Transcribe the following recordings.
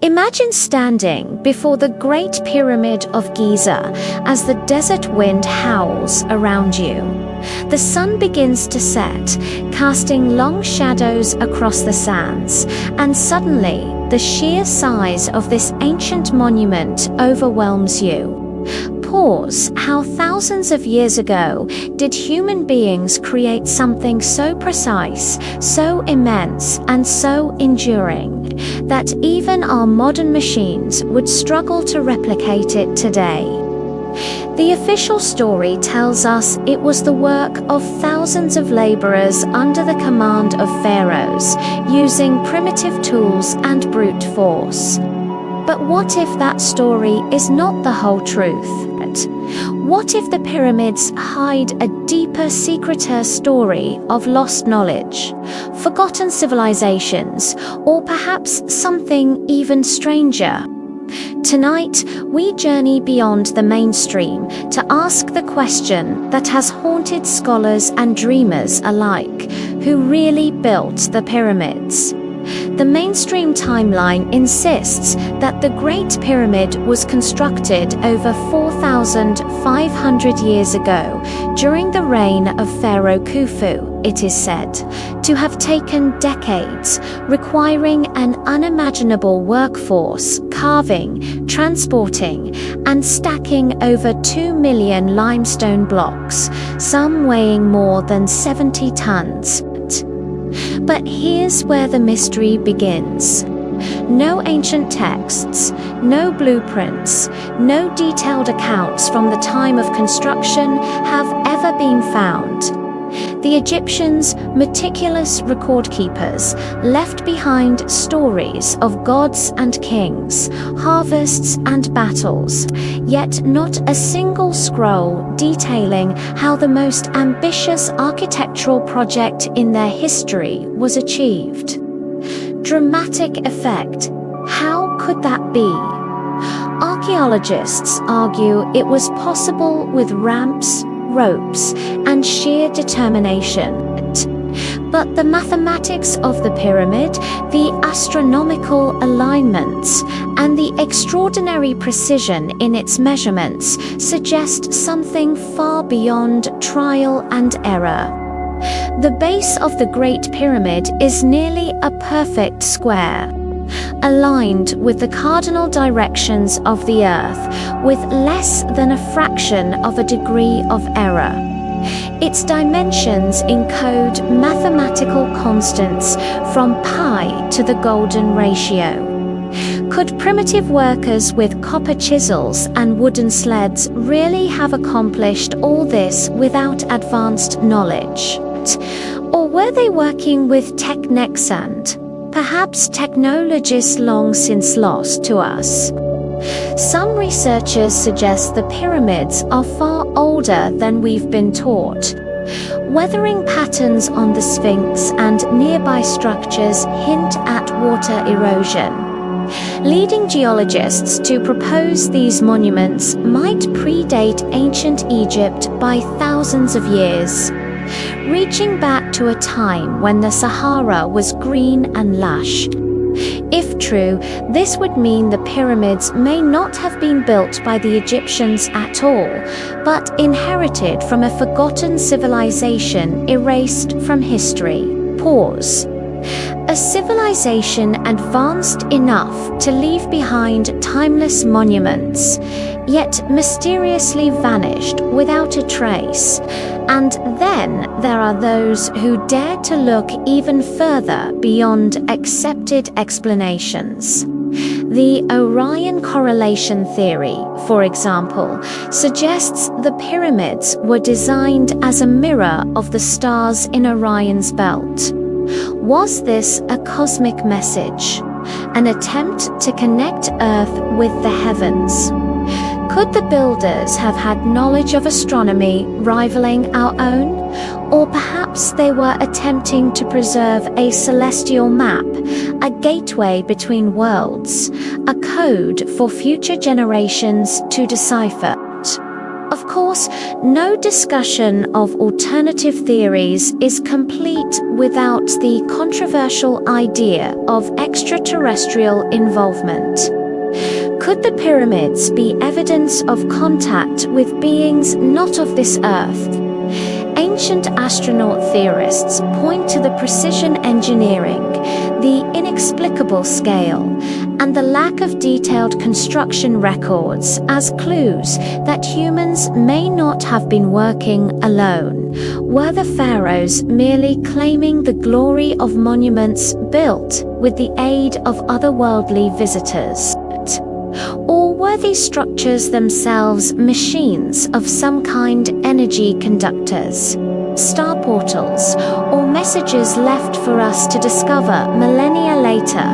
Imagine standing before the Great Pyramid of Giza as the desert wind howls around you. The sun begins to set, casting long shadows across the sands, and suddenly the sheer size of this ancient monument overwhelms you. Pause. How thousands of years ago did human beings create something so precise, so immense, and so enduring that even our modern machines would struggle to replicate it today? The official story tells us it was the work of thousands of laborers under the command of pharaohs, using primitive tools and brute force. But what if that story is not the whole truth? What if the pyramids hide a deeper, secreter story of lost knowledge, forgotten civilizations, or perhaps something even stranger? Tonight, we journey beyond the mainstream to ask the question that has haunted scholars and dreamers alike: who really built the pyramids? The mainstream timeline insists that the Great Pyramid was constructed over 4,500 years ago, during the reign of Pharaoh Khufu. It is said to have taken decades, requiring an unimaginable workforce, carving, transporting, and stacking over 2 million limestone blocks, some weighing more than 70 tons. But here's where the mystery begins. No ancient texts, no blueprints, no detailed accounts from the time of construction have ever been found. The Egyptians, meticulous record keepers, left behind stories of gods and kings, harvests and battles, yet not a single scroll detailing how the most ambitious architectural project in their history was achieved. Dramatic effect. How could that be? Archaeologists argue it was possible with ramps, ropes, and sheer determination. But the mathematics of the pyramid, the astronomical alignments, and the extraordinary precision in its measurements suggest something far beyond trial and error. The base of the Great Pyramid is nearly a perfect square, aligned with the cardinal directions of the Earth, with less than a fraction of a degree of error. Its dimensions encode mathematical constants from pi to the golden ratio. Could primitive workers with copper chisels and wooden sleds really have accomplished all this without advanced knowledge? Or were they working with technexant, perhaps technologies long since lost to us? Some researchers suggest the pyramids are far older than we've been taught. Weathering patterns on the Sphinx and nearby structures hint at water erosion, leading geologists to propose these monuments might predate ancient Egypt by thousands of years, reaching back to a time when the Sahara was green and lush. If true, this would mean the pyramids may not have been built by the Egyptians at all, but inherited from a forgotten civilization erased from history. Pause. A civilization advanced enough to leave behind timeless monuments, yet mysteriously vanished without a trace. And then there are those who dare to look even further beyond accepted explanations. The Orion correlation theory, for example, suggests the pyramids were designed as a mirror of the stars in Orion's belt. Was this a cosmic message, an attempt to connect Earth with the heavens? Could the builders have had knowledge of astronomy rivaling our own? Or perhaps they were attempting to preserve a celestial map, a gateway between worlds, a code for future generations to decipher. Of course, no discussion of alternative theories is complete without the controversial idea of extraterrestrial involvement. Could the pyramids be evidence of contact with beings not of this earth? Ancient astronaut theorists point to the precision engineering, the inexplicable scale, and the lack of detailed construction records as clues that humans may not have been working alone. Were the pharaohs merely claiming the glory of monuments built with the aid of otherworldly visitors? Or were these structures themselves machines of some kind, energy conductors, star portals, or messages left for us to discover millennia later?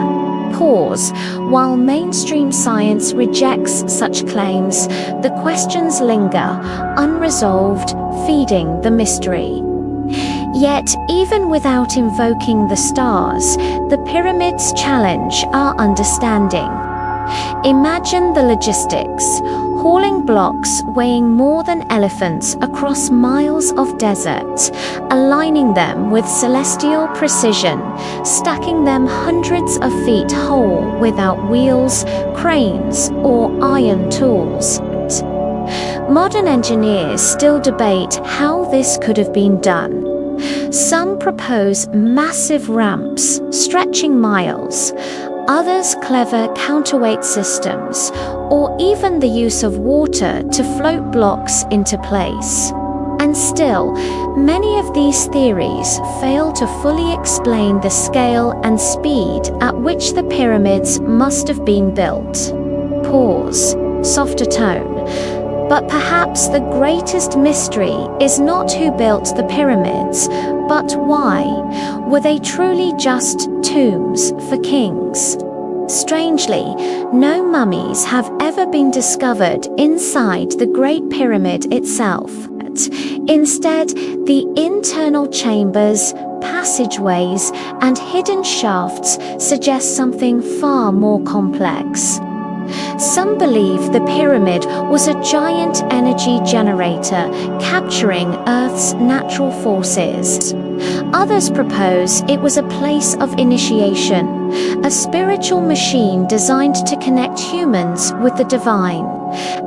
Pause. While mainstream science rejects such claims, the questions linger, unresolved, feeding the mystery. Yet, even without invoking the stars, the pyramids challenge our understanding. Imagine the logistics, hauling blocks weighing more than elephants across miles of desert, aligning them with celestial precision, stacking them hundreds of feet whole without wheels, cranes, or iron tools. Modern engineers still debate how this could have been done. Some propose massive ramps stretching miles, others clever counterweight systems, or even the use of water to float blocks into place. And still, many of these theories fail to fully explain the scale and speed at which the pyramids must have been built. Pause. Softer tone. But perhaps the greatest mystery is not who built the pyramids, but why. Were they truly just tombs for kings? Strangely, no mummies have ever been discovered inside the Great Pyramid itself. Instead, the internal chambers, passageways, and hidden shafts suggest something far more complex. Some believe the pyramid was a giant energy generator capturing Earth's natural forces. Others propose it was a place of initiation, a spiritual machine designed to connect humans with the divine.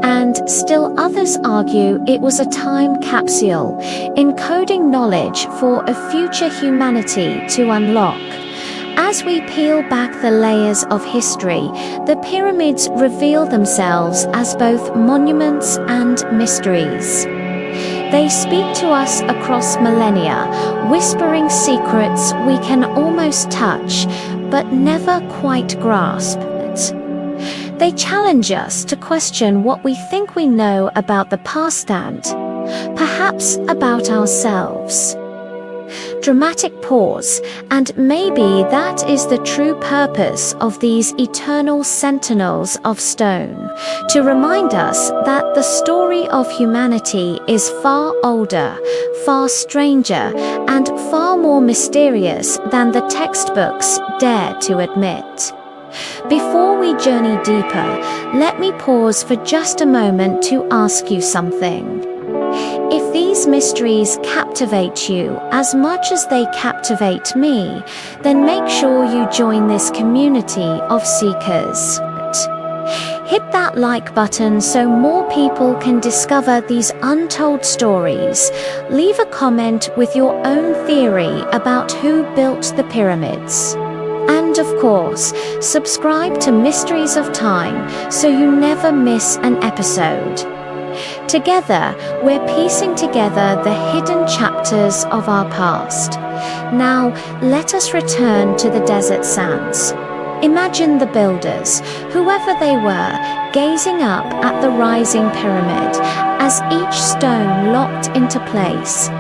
And still others argue it was a time capsule, encoding knowledge for a future humanity to unlock. As we peel back the layers of history, the pyramids reveal themselves as both monuments and mysteries. They speak to us across millennia, whispering secrets we can almost touch, but never quite grasp. They challenge us to question what we think we know about the past and, perhaps, about ourselves. Dramatic pause, and maybe that is the true purpose of these eternal sentinels of stone, to remind us that the story of humanity is far older, far stranger, and far more mysterious than the textbooks dare to admit. Before we journey deeper, let me pause for just a moment to ask you something. If these mysteries captivate you as much as they captivate me, then make sure you join this community of seekers. Hit that like button so more people can discover these untold stories. Leave a comment with your own theory about who built the pyramids. And of course, subscribe to Mysteries of Time so you never miss an episode. Together, we're piecing together the hidden chapters of our past. Now, let us return to the desert sands. Imagine the builders, whoever they were, gazing up at the rising pyramid as each stone locked into place.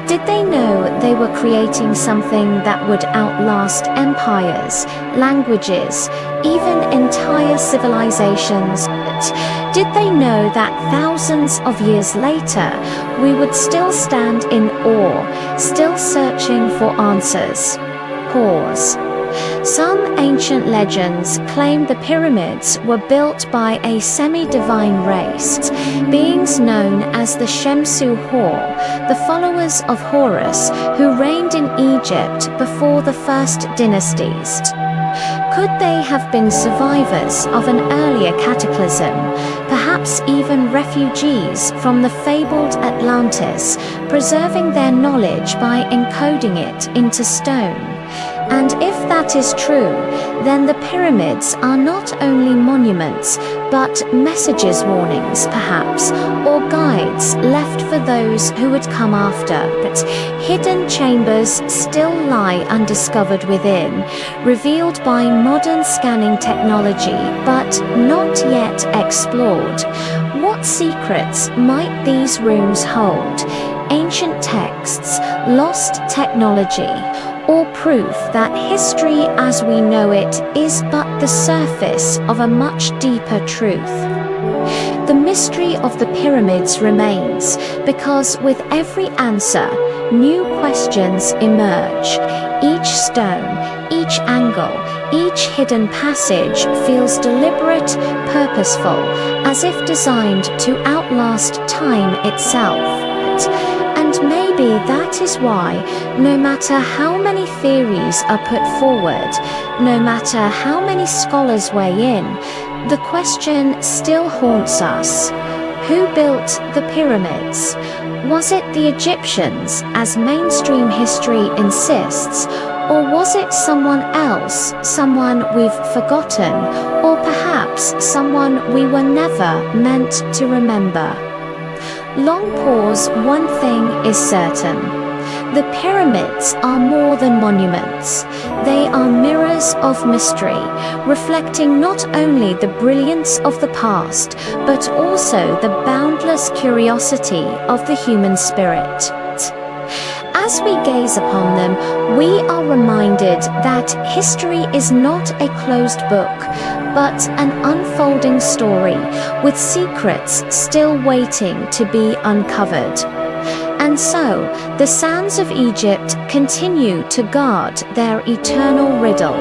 Did they know they were creating something that would outlast empires, languages, even entire civilizations? Did they know that thousands of years later, we would still stand in awe, still searching for answers? Pause. Some ancient legends claim the pyramids were built by a semi-divine race, beings known as the Shemsu Hor, the followers of Horus, who reigned in Egypt before the first dynasties. Could they have been survivors of an earlier cataclysm, perhaps even refugees from the fabled Atlantis, preserving their knowledge by encoding it into stone? And if that is true, then the pyramids are not only monuments, but messages, warnings perhaps, or guides left for those who would come after. But hidden chambers still lie undiscovered within, revealed by modern scanning technology, but not yet explored. What secrets might these rooms hold? Ancient texts, lost technology, or proof that history as we know it is but the surface of a much deeper truth? The mystery of the pyramids remains, because with every answer, new questions emerge. Each stone, each angle, each hidden passage feels deliberate, purposeful, as if designed to outlast time itself. And maybe that is why, no matter how many theories are put forward, no matter how many scholars weigh in, the question still haunts us. Who built the pyramids? Was it the Egyptians, as mainstream history insists, or was it someone else, someone we've forgotten, or perhaps someone we were never meant to remember? Long pause, one thing is certain. The pyramids are more than monuments. They are mirrors of mystery, reflecting not only the brilliance of the past, but also the boundless curiosity of the human spirit. As we gaze upon them, we are reminded that history is not a closed book, but an unfolding story with secrets still waiting to be uncovered. And so, the sands of Egypt continue to guard their eternal riddle.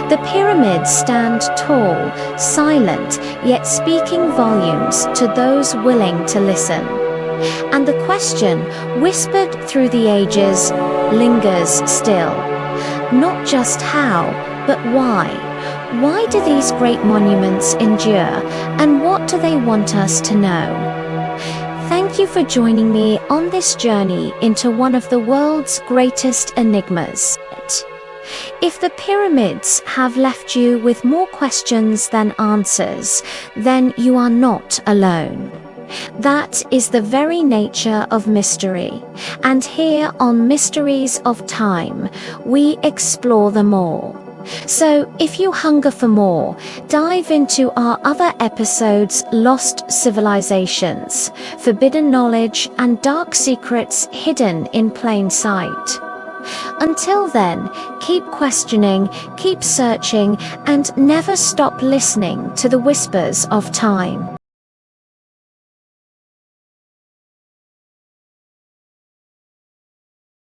The pyramids stand tall, silent, yet speaking volumes to those willing to listen. And the question, whispered through the ages, lingers still. Not just how, but why? Why do these great monuments endure, and what do they want us to know? Thank you for joining me on this journey into one of the world's greatest enigmas. If the pyramids have left you with more questions than answers, then you are not alone. That is the very nature of mystery, and here on Mysteries of Time, we explore them all. So, if you hunger for more, dive into our other episodes: Lost Civilizations, Forbidden Knowledge, and Dark Secrets Hidden in Plain Sight. Until then, keep questioning, keep searching, and never stop listening to the whispers of time.